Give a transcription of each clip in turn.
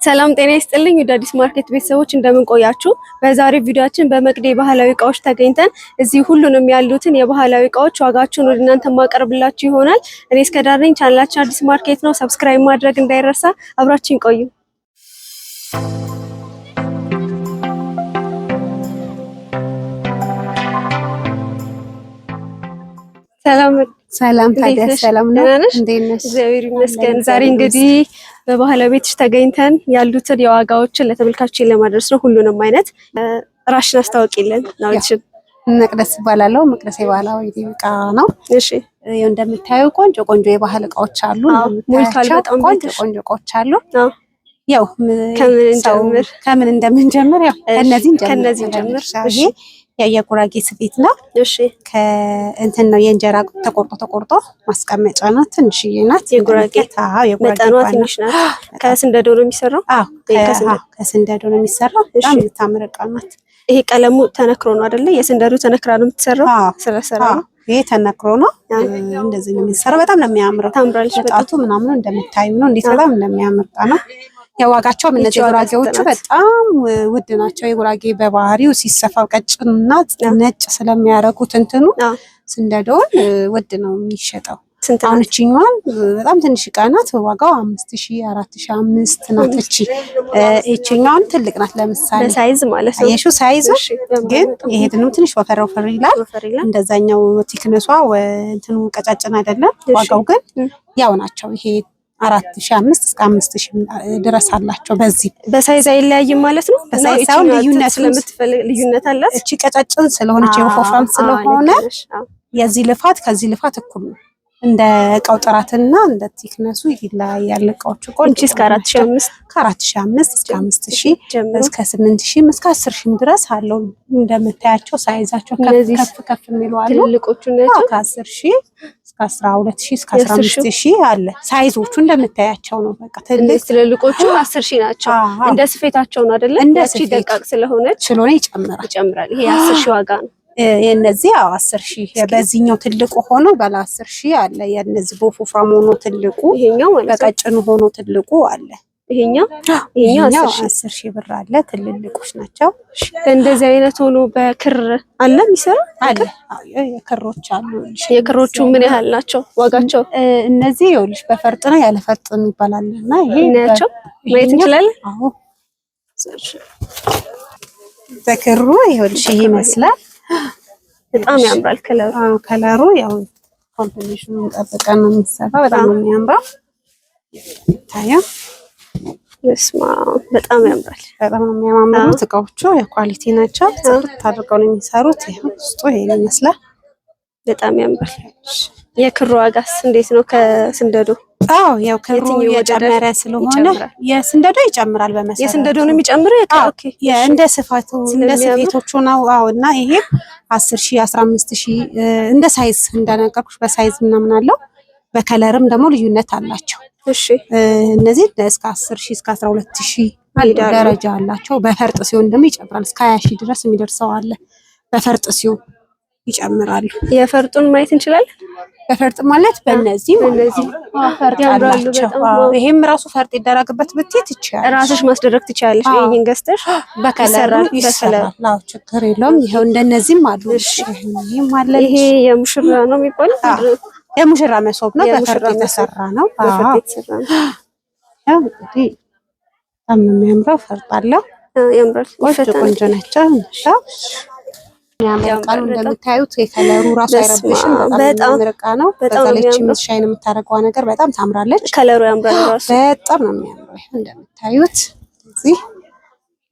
ሰላም ጤና ይስጥልኝ ወደ አዲስ ማርኬት ቤተሰቦች እንደምን ቆያችሁ? በዛሬው ቪዲዮአችን በመቅደ ባህላዊ እቃዎች ተገኝተን እዚህ ሁሉንም ያሉትን የባህላዊ እቃዎች ዋጋቸውን ወደ እናንተ ማቀርብላችሁ ይሆናል። እኔ እስከዳርነኝ ቻናላችን አዲስ ማርኬት ነው። ሰብስክራይብ ማድረግ እንዳይረሳ። አብራችን ቆዩ። ሰላም ታዲያ ሰላም ነው። እንዴት ነሽ? እግዚአብሔር ይመስገን። ዛሬ እንግዲህ በባህላዊ ቤትሽ ተገኝተን ያሉትን የዋጋዎችን ለተመልካቾች ለማድረስ ነው። ሁሉንም አይነት ራሽን አስተዋውቂልን ነው። እሺ፣ መቅደስ ይባላል። መቅደስ የባህላዊ እቃ ነው። እሺ፣ ይኸው እንደምታዩ ቆንጆ የባህል እቃዎች አሉ። ሞልቷል። በጣም ቆንጆ እቃዎች አሉ። ያው ከምን እንደምንጀምር ያው ከነዚህ እንጀምር። እሺ፣ የጉራጌ ስፌት ነው። እሺ፣ ከእንትን ነው የእንጀራ ተቆርጦ ማስቀመጫ ነው። ትንሽዬ ናት። የጉራጌ መጠኗ ትንሽ ናት። ከስንደዶ ነው የሚሰራው። ከስንደዶ ነው የሚሰራው። በጣም የምታምር እቃ ናት። ይሄ ቀለሙ ተነክሮ ነው አይደለ? የስንደዶ ተነክራ ነው የምትሰራው። ስለሰራ ነው ይሄ ተነክሮ ነው። እንደዚህ ነው የሚሰራው። በጣም ነው የሚያምረው። ታምራለች። ጣቱ ምናምን እንደምታዩ ነው። እንዴት በጣም እንደሚያምር ነው። የዋጋቸው እነዚህ ጉራጌዎቹ በጣም ውድ ናቸው። የጉራጌ በባህሪው ሲሰፋው ቀጭንና ነጭ ስለሚያረጉት እንትኑ ስንደዶን ውድ ነው የሚሸጠው። አሁን እቺኛዋን በጣም ትንሽ እቃ ናት። ዋጋው 5000 4005 ናት። እቺኛዋን ትልቅ ናት። ለምሳሌ በሳይዝ ማለት ነው። የሹ ሳይዝ ግን ይሄ ትንሽ ወፈር ይላል። እንደዛኛው ቲክነሷ እንትኑ ቀጫጭን አይደለም። ዋጋው ግን ያው ናቸው። ይሄ 4005 እስከ 5000 ድረስ አላቸው። በዚህ በሳይዝ አይለያይም ማለት ነው። በሳይዝ ሳይሆን ልዩነት አላት። እቺ ቀጫጭን ስለሆነች የወፍራም ስለሆነ የዚህ ልፋት ከዚህ ልፋት እኩል ነው። እንደ እቃው ጥራትና እንደ ቲክነሱ ይለያያል። እቃዎቹ ቆንጆ እስከ 4005 እስከ 5000 እስከ 8000 እስከ 10000 ድረስ አለው። እንደምታያቸው ሳይዛቸው ከፍ የሚሉ አሉ። ትልቆቹ ናቸው። ከ10000 እስከ 12000 እስከ 15000 አለ። ሳይዞቹ እንደምታያቸው ነው። በቃ ትልቆቹ 10000 ናቸው። እንደ ስፌታቸው ነው አይደለ? እቺ ደቃቅ ስለሆነች ይጨምራል። ይሄ 10000 ዋጋ ነው። የነዚህ 10000 በዚህኛው ትልቁ ሆኖ ባለ 10000 አለ። የነዚህ በወፍራም ሆኖ ትልቁ፣ ይሄኛው ማለት በቀጭኑ ሆኖ ትልቁ አለ። ይሄኛው 10000 ብር አለ። ትልልቆች ናቸው። እንደዚህ አይነት ሆኖ በክር አለ የሚሰራ አለ። የክሮች አሉ። የክሮቹ ምን ያህል ናቸው ዋጋቸው? እነዚህ ይኸውልሽ በፈርጥ ነው ያለ ፈርጥ የሚባላልና ይሄ ናቸው። ማየት እንችላለን። አዎ፣ በክሩ ይኸውልሽ ይሄ ይመስላል። በጣም ያምራል ከለሩ። ከለሩ ያው ኮምቢኔሽኑን ጠብቀን ነው የሚሰራው። በጣም ነው የሚያምረው። ታዲያ በጣም ያምራል። በጣም ነው የሚያማምሩት እቃዎቹ። የኳሊቲ ናቸው። ጽድት አድርገው ነው የሚሰሩት። ይሄው ውስጡ ይሄን ይመስላል። በጣም ያምራል። የክሩ ዋጋስ እንዴት ነው ከስንደዶ? ያው ክሩ የጨመረ ስለሆነ የስንደዶ ይጨምራል። በመሰረቱ የስንደዶ ነው የሚጨምረው። ኦኬ፣ እንደ ስፋቱ እንደ ስፌቶቹ ነው። እና ይሄ 10000 15000 እንደ ሳይዝ እንደነገርኩሽ በሳይዝ ምናምን አለው። በከለርም ደግሞ ልዩነት አላቸው። እሺ፣ እነዚህ እስከ 10000 እስከ 12000 ደረጃ አላቸው። በፈርጥ ሲሆን ደግሞ ይጨምራል። እስከ 20000 ድረስ የሚደርሰው አለ። በፈርጥ ሲሆን ይጨምራሉ። የፈርጡን ማየት እንችላለን። በፈርጥ ማለት በእነዚህ ፈርጥ ያላቸው። ይሄም ራሱ ፈርጥ ይደረግበት ብትት ይችላል። ራስሽ ማስደረግ ትችላለሽ። ይሄን ገዝተሽ በከለር ይሰራል። አዎ፣ ችግር የለውም። ይሄው እንደነዚህም አሉ። ይሄም አለ። ይሄ የሙሽራ ነው የሚባለው። የሙሽራ መሶብ ነው። በፈርጥ የተሰራ ነው። ያው እንግዲህ በጣም የሚያምረው ፈርጥ አለው። ያምራል። ቆንጆ ናቸው። ያምራል። እንደምታዩት የከለሩ ራሱ አይረብሽም። በጣም ምርቃ ነው። በዛለች ሻይን የምታረገው ነገር በጣም ታምራለች። ከለሩ ያምራል። ራሱ በጣም ነው የሚያምረው። እንደምታዩት እዚህ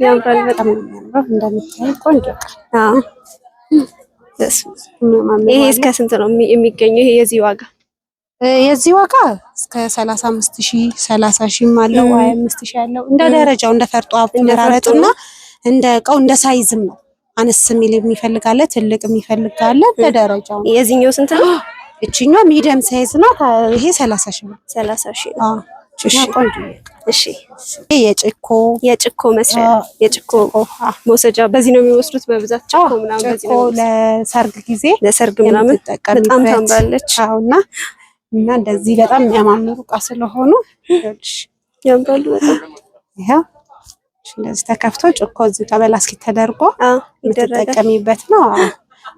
ያምራል። በጣም ነው የሚያምረው። እንደምታዩት ቆንጆ ይሄ እስከ ስንት ነው የሚገኘው? ይሄ የዚህ ዋጋ እስከ 35000 30000 አለው። 25000 አለው። እንደ ደረጃው እንደ ፈርጧ አመራረጥና እንደ እቃው እንደ ሳይዝም ነው። አነስ የሚል የሚፈልጋለ፣ ትልቅ የሚፈልጋለ። በደረጃው የዚህኛው ስንት ነው? እቺኛው ሚዲየም ሳይዝ ነው። ይሄ 30000 ነው። 30000 አዎ። እሺ፣ ቆንጆ። እሺ፣ ይሄ የጭኮ መስሪያ የጭኮ መውሰጃ በዚህ ነው የሚወስዱት በብዛት። ጭኮ ምናምን በዚህ ነው። ለሰርግ ጊዜ ለሰርግ ምናምን በጣም ታምራለች። አዎና እንደዚህ በጣም የሚያማምሩ እቃ ስለሆኑ ያምራሉ በጣም ይሄው እንደዚህ ተከፍቶ ጭኮ እዚህ ጋር በላስኪት ተደርጎ የምትጠቀሚበት ነው።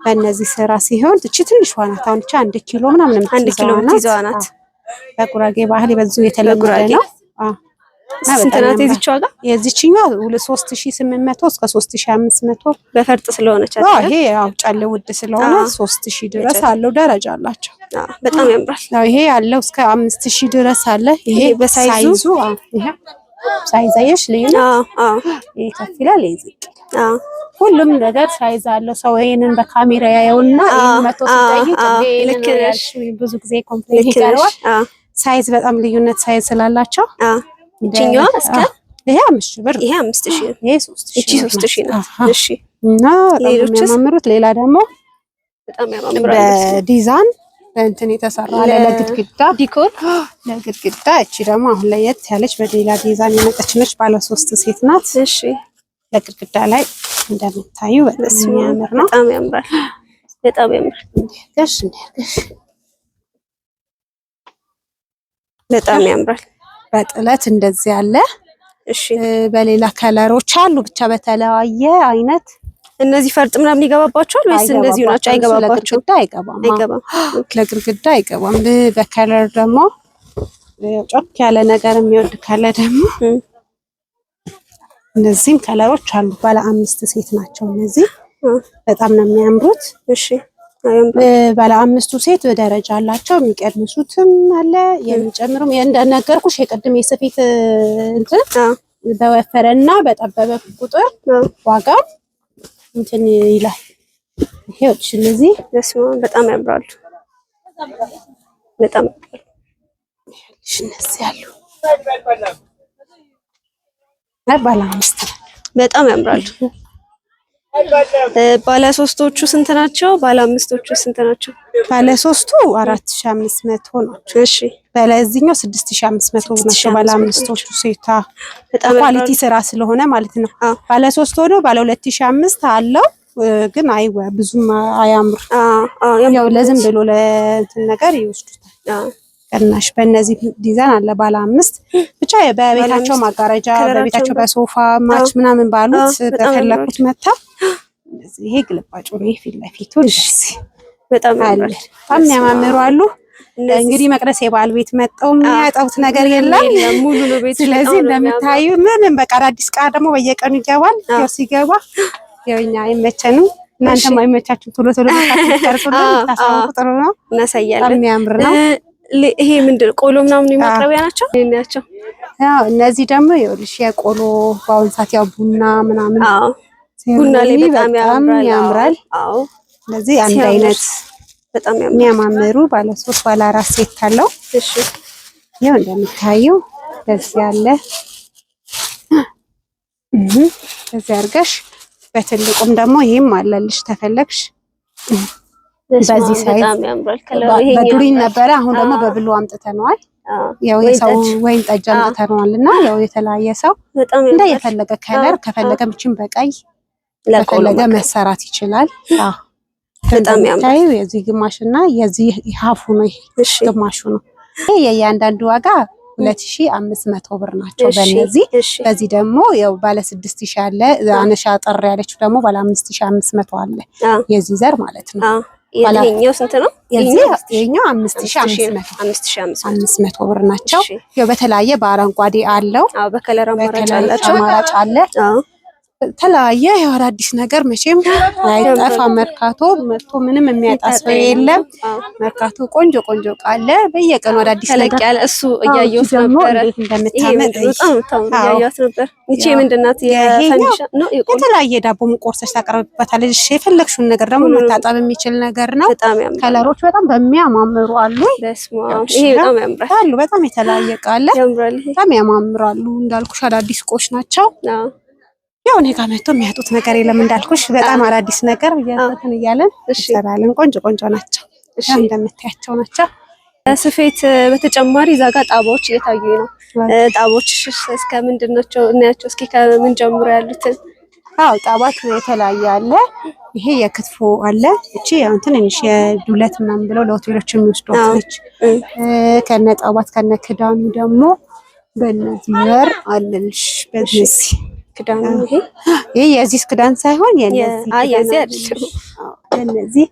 በእነዚህ ስራ ሲሆን እቺ ትንሽ ዋናት አሁን እቺ 1 ኪሎ ምናምን የምትይዘው ናት። በጉራጌ ባህል በዙ የተለመደ ነው። ስንት ናት የዚህች ዋጋ? የዚህችኛው 2800 እስከ 3500 በፈርጥ ስለሆነች ይሄ ያው ጫለ ውድ ስለሆነ 3000 ድረስ አለው። ደረጃ አላቸው። በጣም ያምራል። ይሄ ያለው እስከ 5000 ድረስ አለ። ይሄ በሳይዙ ይሄ ሳይዛየሽ ልዩ ይሄ ከፍ ይላል። ሁሉም ነገር ሳይዝ አለው። ሰው ይሄንን በካሜራ ያየውና ይሄን መቶ ሲጠይቅ ልክ ነሽ ብዙ ጊዜ ኮምፕሌት ይቀርባል። ሳይዝ በጣም ልዩነት ሳይዝ ስላላቸው እቺኛዋ እስከ ይሄ 5000 ብር ይሄ 5000 ይሄ 3000 እቺ 3000 ናት። እሺ እና ሌሎችስ የሚያማምሩት ሌላ ደግሞ በጣም ያማምራል። በዲዛይን እንትን የተሰራ ለግድግዳ ዲኮር ለግድግዳ። እቺ ደግሞ አሁን ለየት ያለች በሌላ ዲዛይን የመጣች ነች። ባለ 3 ሴት ናት። እሺ ለግድግዳ ላይ እንደምታዩ በጣም የሚያምር ነው። በጣም ያምራል። በጣም ያምራል። ገሽ በጣም ያምራል። በጥለት እንደዚህ ያለ እሺ በሌላ ከለሮች አሉ። ብቻ በተለያየ አይነት እነዚህ ፈርጥ ምናምን ይገባባቸዋል ወይስ እንደዚህ ናቸው? አይገባባቸውም። አይገባም። ለግድግዳ አይገባም። በከለር ደግሞ ጮክ ያለ ነገር የሚወድ ካለ ደግሞ እነዚህም ከለሮች አሉ። ባለ 5 ሴት ናቸው እነዚህ። በጣም ነው የሚያምሩት። እሺ ባለ 5ቱ ሴት ደረጃ አላቸው። የሚቀንሱትም አለ የሚጨምሩም። እንደነገርኩሽ የቅድም የስፌት እንትን በወፈረና በጠበበ ቁጥር ዋጋው እንትን ይላል። ይሄዎች እነዚህ በጣም ያምራሉ። በጣም እነዚህ ያሉ ባለ 5 በጣም ያምራሉ። ባለ 3ቶቹ ስንት ናቸው? ባለ 5ቶቹ ስንት ናቸው? ባለ 3ቱ 4500 ናቸው። እሺ በለዚህኛው 6500 ናቸው። ባለ 5ቶቹ ሴታ በጣም ኳሊቲ ስራ ስለሆነ ማለት ነው። ባለ 3 ሆኖ ባለ 2005 አለው ግን ብዙም አያምር። ያው ለዝም ብሎ ለእንትን ነገር ይወስዱታል። ቅናሽ በእነዚህ ዲዛይን አለ። ባለ 5 ብቻ በቤታቸው ማጋረጃ በቤታቸው በሶፋ ማች ምናምን ባሉት በፈለኩት መታ ይሄ ግልባጩ ነው። ፊት ለፊቱ በጣም የሚያማምሩ አሉ። እንግዲህ መቅደስ የበዓል ቤት መጣው የሚያጣውት ነገር የለም። ሙሉ ነው ቤት። ስለዚህ እንደምታዩ ምንም በቃ አዲስ ዕቃ ደግሞ በየቀኑ ይገባል። ያው ሲገባ ያው እኛ አይመቸንም እናንተም አይመቻችሁም። ቶሎ ቶሎ ታሳውቁልን ታሳውቁ ጥሩ ነው። እናሳያለን። የሚያምር ነው። ይሄ ምንድን ቆሎ ምናምን የማቅረቢያ ናቸው ናቸው። ያው እነዚህ ደግሞ ይኸውልሽ የቆሎ በአሁን ሰዓት ያው ቡና ምናምን ቡና ላይ በጣም ያምራል። አዎ ስለዚህ አንድ አይነት በጣም የሚያማምሩ ባለ 3 ባለ 4 ሴት አለው። እሺ ያው እንደምታዩ በዚህ ያለ በዚህ አድርገሽ በትልቁም ደግሞ ይሄም አለልሽ ተፈለግሽ። በዚህ ሳይዝ በጣም ያምራል። በዱሪን ነበረ አሁን ደግሞ በብሉ አምጥተነዋል። ያው የሰው ወይን ጠጅ አምጥተነዋልና ያው የተለያየ ሰው እንደ የፈለገ ከለር ከፈለገ ብቻም በቀይ ለፈለገ መሰራት ይችላል። በጣም ያምራል። የዚህ ግማሽና የዚህ ሀፉ ነው። ግማሹ ነው። ይሄ የእያንዳንዱ ዋጋ 2500 ብር ናቸው በእነዚህ። በዚህ ደግሞ ያው ባለ 6000 አለ። አነሻ ጠር ያለችው ደግሞ ባለ 5500 አለ። የዚህ ዘር ማለት ነው። ይሄኛው ስንት ነው? የኛው 5500 ብር ናቸው። ያው በተለያየ በአረንጓዴ አለው። በከለር አማራጭ አለ። ተለያየ ያው አዲስ ነገር መቼም አይጠፋ። መርካቶ መጥቶ ምንም የሚያጣሰው የለም። መርካቶ ቆንጆ ቆንጆ ቃለ በየቀኑ አዲስ ነገር ያለ እሱ እያየሁት ነበር። እያየሁት ነበር። እቺ ምንድናት? የፈንዲሻ ነው። የተለያየ ዳቦ ቆርሰሽ ታቀርብበታለሽ። የፈለግሽውን ነገር ደግሞ መታጠብ የሚችል ነገር ነው። ከለሮች በጣም በሚያማምሩ አሉ። ይሄ በጣም ያምራል አሉ። በጣም የተለያየ ቃለ በጣም ያማምራሉ። እንዳልኩሽ አዳዲስ ቆሽ ናቸው። ያው እኔ ጋር መጥቶ የሚያጡት ነገር የለም። እንዳልኩሽ በጣም አዳዲስ ነገር እያዘትን እያለን እንሰራለን። ቆንጆ ቆንጆ ናቸው። እንደምታያቸው ናቸው። ስፌት በተጨማሪ እዛ ጋር ጣባዎች እየታዩ ነው። ጣባዎች እስከ ምንድን ናቸው እናያቸው እስኪ ከምን ጀምሮ ያሉትን? ጣባት የተለያየ አለ። ይሄ የክትፎ አለ። እቺ ያው ትንሽ የዱለት ምናምን ብለው ለሆቴሎች የሚወስዷት ነች። ከነ ጣባት ከነ ክዳኑ ደግሞ በእነዚህ ወር አለልሽ። በዚህ ክዳኑ ይሄ የዚህ ክዳን ሳይሆን የነዚህ የነዚህ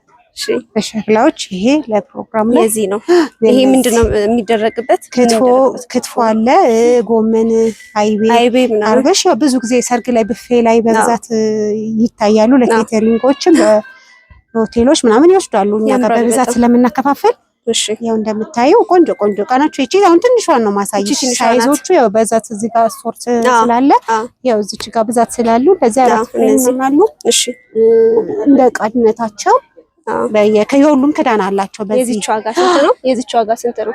በሸክላዎች ይሄ ለፕሮግራም ላይ የዚህ ነው። ይሄ ምንድነው የሚደረግበት? ክትፎ አለ፣ ጎመን፣ አይቤ አርበሽ ብዙ ጊዜ ሰርግ ላይ ብፌ ላይ በብዛት ይታያሉ። ለኬተሪንጎችም ለሆቴሎች ምናምን ይወስዳሉ። እኛ ጋር በብዛት ስለምናከፋፍል ያው እንደምታየው ቆንጆ ቆንጆ ቃናቸው። እቺ አሁን ትንሿን ነው ማሳየሽ። ሳይዞቹ ያው በዛት እዚህ ጋር ስፖርት ስላለ ያው እዚች ጋር ብዛት ስላሉ ለዚህ አራት ፍሬምናሉ። እንደ ቃድነታቸው የሁሉም ክዳን አላቸው። የዚች ዋጋ ስንት ነው? የዚች ዋጋ ስንት ነው?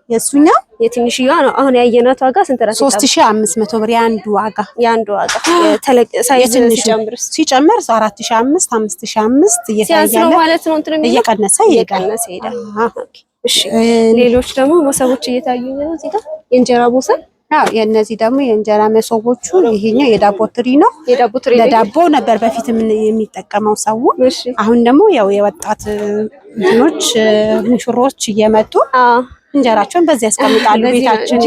የሱኛው የትንሽዬዋ ነው አሁን ያየናት ዋጋ ስንት ነው? 3500 ብር የአንዱ ዋጋ ተለቅ ሳይዝ ሲጨምር 4500 5000 እየታያለ ማለት ነው። እንትን እየቀነሰ ይሄዳል። እሺ ሌሎች ደግሞ መሶቦች እየታዩኝ ነው። እዚህ ጋር የእንጀራ መሶብ የእነዚህ ደግሞ የእንጀራ መሶቦቹ ይሄኛው የዳቦ ትሪ ነው። ለዳቦ ነበር በፊት የሚጠቀመው ሰው። አሁን ደግሞ ያው የወጣት እንትኖች ሙሽሮች እየመጡ እንጀራቸውን በዚህ ያስቀምጣሉ። ቤታችን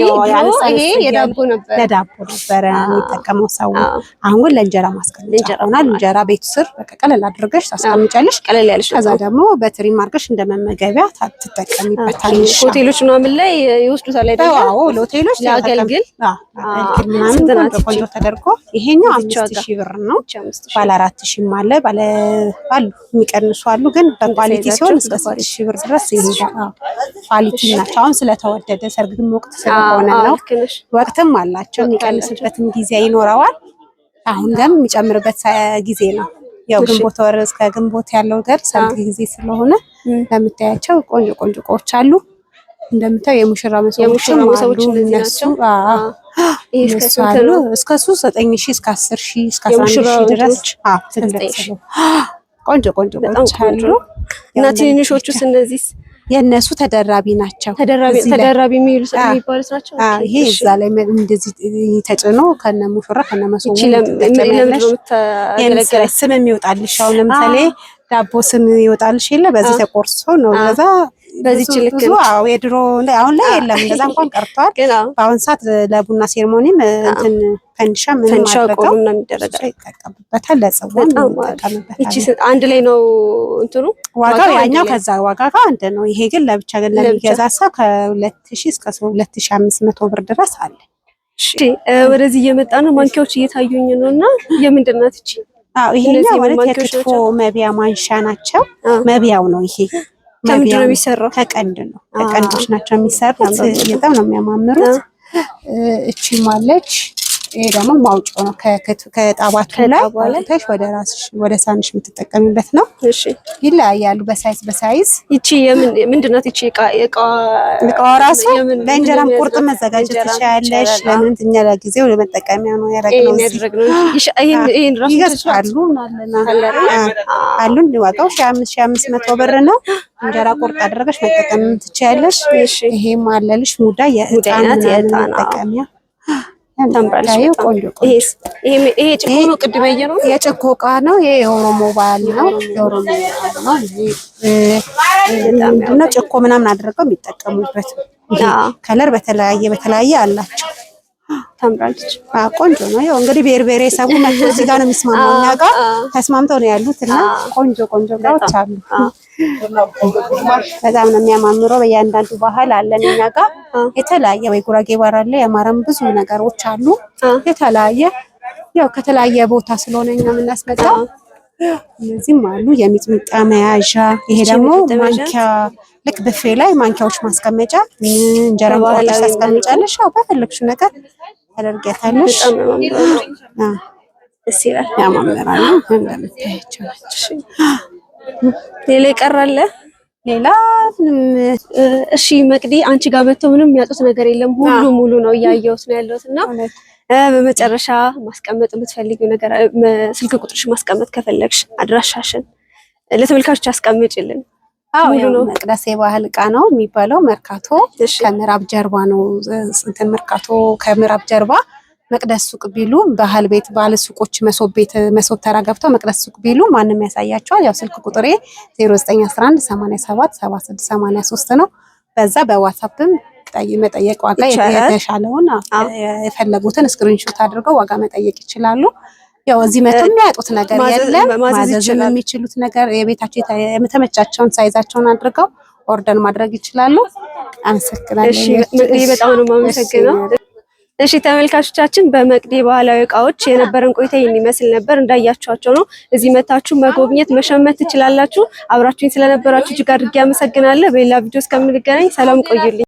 ይሄ የዳቦ ነበር ለዳቦ ነበር የሚጠቀመው ሰው። አሁን ግን ለእንጀራ ማስቀመጫ ሆኗል። እንጀራ ቤት ስር ቀለል አድርገሽ ታስቀምጫለሽ። ቀለል ያለሽ ከዛ ደግሞ በትሪ ማርገሽ እንደመመገቢያ ትጠቀሚበታለሽ። ሆቴሎች ምናምን ላይ ይወስዱታል አይደል? አዎ ለሆቴሎች ያገልግል ምናምን ቆንጆ ተደርጎ ይሄኛው 5000 ብር ነው። ባለ 4000 አለ ባለ አሉ የሚቀንሱ አሉ። ግን በኳሊቲ ሲሆን እስከ 6000 ብር ድረስ ይሄዳል። ኳሊቲ ናቸው። አሁን ስለተወደደ ሰርግም ወቅት ስለሆነ ነው። ወቅትም አላቸው የሚቀንስበትም ጊዜ ይኖረዋል። አሁን ግን የሚጨምርበት ጊዜ ነው። ያው ግንቦት ወር እስከ ግንቦት ያለው ገር ሰርግ ጊዜ ስለሆነ ለምታያቸው ቆንጆ ቆንጆ እቃዎች አሉ። እንደምታዩ የሙሽራ መሶቦች እነሱ እስከ 9000 እስከ 10000 እስከ 11000 ድረስ ቆንጆ ቆንጆ እቃዎች አሉ። እና ትንንሾቹስ እነዚህ የነሱ ተደራቢ ናቸው። ተደራቢ የሚባሉት ናቸው። ይሄ እዛ ላይ እንደዚህ ተጭኖ ከነ ሙሽራ ከነ መሶቡ ስም የሚወጣልሽ። አሁን ለምሳሌ ዳቦ ስም ይወጣልሽ የለ በዚህ ተቆርሶ ነው ለዛ በዚህ ችልክ ነው። አዎ የድሮ አሁን ላይ የለም እንደዛ እንኳን ቀርቷል። በአሁን ሰዓት ለቡና ሴርሞኒም እንትን ፈንዲሻ ምን ማድረግ ነው የሚደረገው ይጠቀምበታል። ለጽዋም ይጠቀምበታል። እቺ አንድ ላይ ነው እንትኑ ዋጋው ያኛው ከዛ ዋጋ ጋር አንድ ነው። ይሄ ግን ለብቻ ግን ለሚገዛ ሰው ከ2000 እስከ 2500 ብር ድረስ አለ። እሺ ወደዚህ እየመጣ ነው። ማንኪያዎች እየታዩኝ ነውና የምንድን ናት እቺ? ይሄኛው ማለት የክትፎ መቢያ ማንሻ ናቸው። መቢያው ነው ይሄ። ከምንድን ነው የሚሰራው? ከቀንድ ነው። ከቀንዶች ናቸው የሚሰሩት። በጣም ነው የሚያማምሩት። እቺ ማለች። ይሄ ደግሞ ማውጫው ነው። ከጣባቱ ላይ ወጥተሽ ወደ ራስሽ ወደ ሳንሽ የምትጠቀሚበት ነው። እሺ ይለያያሉ በሳይዝ። እቺ ምንድን ናት? እቺ እቃዋ ራሱ ለእንጀራም ቁርጥ መዘጋጀት ትችያለሽ። ለምን እኛ ለጊዜው ለመጠቀሚያ ነው ያደረግነው። ይሄን ራሱ ይገዛሉ አሉን። ዋጋው 1500 ብር ነው። እንጀራ ቁርጥ አድርገሽ መጠቀም ትችያለሽ። ይሄም አለልሽ ሙዳ የእጣን መጠቀሚያ ታምራለች። ቆንጆ ይሄ ጭኮ ነው። ቅድም ያየነው የጭኮ እቃ ነው። ይሄ የኦሮሞ ባህል ነው። የኦሮሞ ባህል ነው። ጭኮ ምናምን አድርገው የሚጠቀሙበት ከለር በተለያየ አላቸው። ታምራለች። ቆንጆ ነው። ያው እንግዲህ ብሔረሰቡ መጥቶ እዚህ ጋር ነው የሚስማማው። እኛ ጋር ተስማምተው ነው ያሉት እና ቆንጆ እቃዎች አሉ። በጣም ነው የሚያማምረው። በእያንዳንዱ ባህል አለን እኛ ጋር የተለያየ ወይ ጉራጌ ባህል አለ፣ የአማራም ብዙ ነገሮች አሉ የተለያየ። ያው ከተለያየ ቦታ ስለሆነ እኛ የምናስመጣው እነዚህም አሉ። የሚጥሚጣ መያዣ፣ ይሄ ደግሞ ማንኪያ ልክ ብፌ ላይ ማንኪያዎች ማስቀመጫ፣ እንጀራ ቆርጠሽ ታስቀምጫለሽ። ያው በፈለግሽው ነገር ታደርጊያታለሽ። ደስ ይላል፣ ያማምራሉ። እንደምታያቸው ናቸው። ሌላ ይቀራል? ሌላ እሺ መቅዲ፣ አንቺ ጋር መጥተው ምንም የሚያጡት ነገር የለም። ሁሉ ሙሉ ነው እያየሁት ነው ያለሁት እና በመጨረሻ ማስቀመጥ የምትፈልጊው ነገር ስልክ ቁጥርሽ ማስቀመጥ ከፈለግሽ አድራሻሽን ለተመልካቾች አስቀምጪልን። መቅደስ የባህል እቃ ነው የሚባለው። መርካቶ ከምዕራብ ጀርባ ነው። መርካቶ ከምዕራብ ጀርባ መቅደስ ሱቅ ቢሉ ባህል ቤት ባለ ሱቆች መሶብ ተራ ገብተው መቅደስ ሱቅ ቢሉ ማንም ያሳያቸዋል። ያው ስልክ ቁጥሬ 0911 87 76 83 ነው። በዛ በዋትስአፕም መጠየቅ ዋጋ የተሻለውን የፈለጉትን ስክሪንሾት አድርገው ዋጋ መጠየቅ ይችላሉ። ያው እዚህ መተው የሚያጡት ነገር የለም። ማዘዝ የሚችሉት ነገር የቤታቸው የተመቻቸውን ሳይዛቸውን አድርገው ኦርደር ማድረግ ይችላሉ። አመሰግናለሁ። እሺ በጣም ነው የማመሰግነው። እሺ ተመልካቾቻችን በመቅዲ ባህላዊ እቃዎች የነበረን ቆይታ ይህን ይመስል ነበር። እንዳያችኋቸው ነው። እዚህ መታችሁ መጎብኘት መሸመት ትችላላችሁ። አብራችሁኝ ስለነበራችሁ እጅግ አድርጌ አመሰግናለሁ። በሌላ ቪዲዮ እስከምንገናኝ ሰላም ቆዩልኝ።